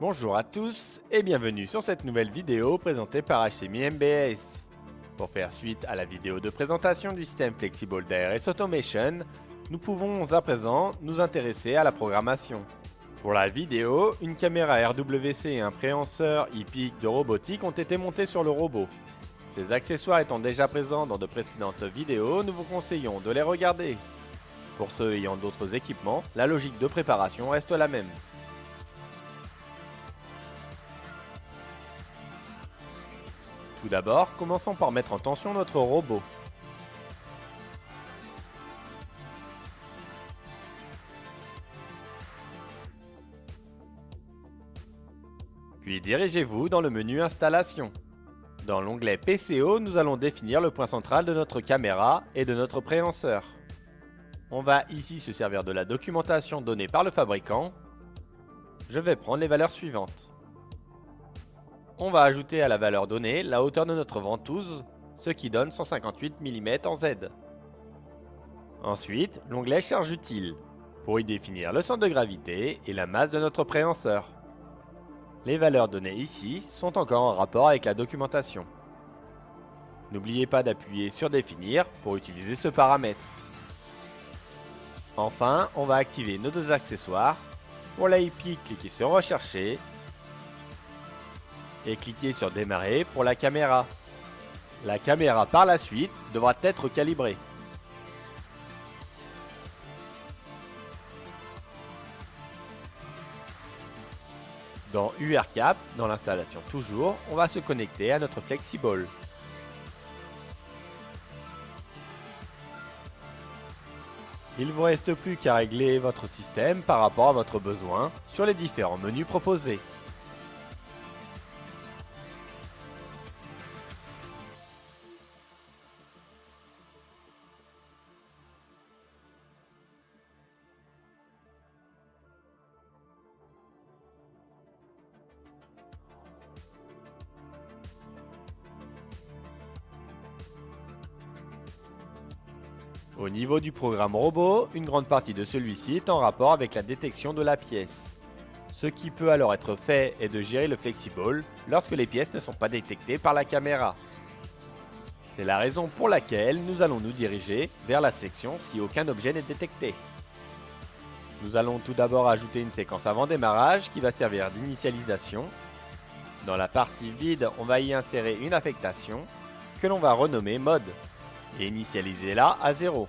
Bonjour à tous et bienvenue sur cette nouvelle vidéo présentée par HMI MBS. Pour faire suite à la vidéo de présentation du système Flexible DRS Automation, nous pouvons à présent nous intéresser à la programmation. Pour la vidéo, une caméra RWC et un préhenseur hippique de robotique ont été montés sur le robot. Ces accessoires étant déjà présents dans de précédentes vidéos, nous vous conseillons de les regarder. Pour ceux ayant d'autres équipements, la logique de préparation reste la même. Tout d'abord, commençons par mettre en tension notre robot. Puis dirigez-vous dans le menu Installation. Dans l'onglet PCO, nous allons définir le point central de notre caméra et de notre préhenseur. On va ici se servir de la documentation donnée par le fabricant. Je vais prendre les valeurs suivantes. On va ajouter à la valeur donnée la hauteur de notre ventouse, ce qui donne 158 mm en Z. Ensuite, l'onglet Charge utile, pour y définir le centre de gravité et la masse de notre préhenseur. Les valeurs données ici sont encore en rapport avec la documentation. N'oubliez pas d'appuyer sur Définir pour utiliser ce paramètre. Enfin, on va activer nos deux accessoires. Pour la hippique, cliquez sur Rechercher et cliquez sur Démarrer pour la caméra. La caméra par la suite devra être calibrée. Dans URCAP, dans l'installation toujours, on va se connecter à notre Flexible. Il ne vous reste plus qu'à régler votre système par rapport à votre besoin sur les différents menus proposés. Au niveau du programme robot, une grande partie de celui-ci est en rapport avec la détection de la pièce. Ce qui peut alors être fait est de gérer le Flexible lorsque les pièces ne sont pas détectées par la caméra. C'est la raison pour laquelle nous allons nous diriger vers la section si aucun objet n'est détecté. Nous allons tout d'abord ajouter une séquence avant démarrage qui va servir d'initialisation. Dans la partie vide, on va y insérer une affectation que l'on va renommer mode et initialiser-la à 0.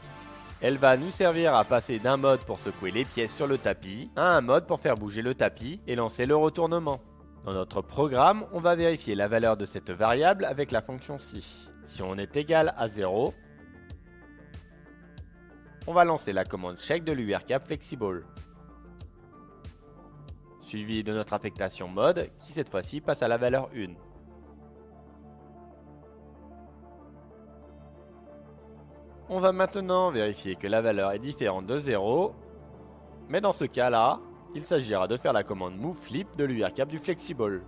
Elle va nous servir à passer d'un mode pour secouer les pièces sur le tapis à un mode pour faire bouger le tapis et lancer le retournement. Dans notre programme, on va vérifier la valeur de cette variable avec la fonction si. Si on est égal à 0, on va lancer la commande check de l'URCAP Flexible, suivi de notre affectation mode qui cette fois-ci passe à la valeur 1. On va maintenant vérifier que la valeur est différente de 0, mais dans ce cas-là, il s'agira de faire la commande Move Flip de l'URCAP du Flexible.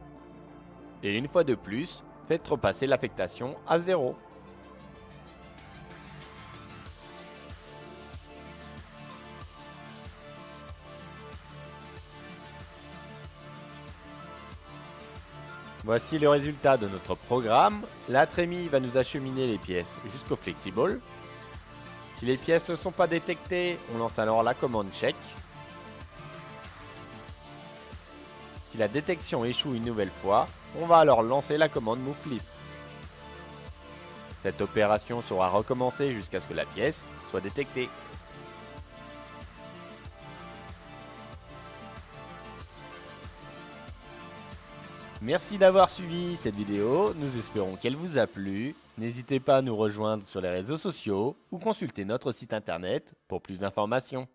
Et une fois de plus, faites repasser l'affectation à 0. Voici le résultat de notre programme. La trémie va nous acheminer les pièces jusqu'au Flexible. Si les pièces ne sont pas détectées, on lance alors la commande check. Si la détection échoue une nouvelle fois, on va alors lancer la commande Move Flip. Cette opération sera recommencée jusqu'à ce que la pièce soit détectée. Merci d'avoir suivi cette vidéo, nous espérons qu'elle vous a plu. N'hésitez pas à nous rejoindre sur les réseaux sociaux ou consulter notre site internet pour plus d'informations.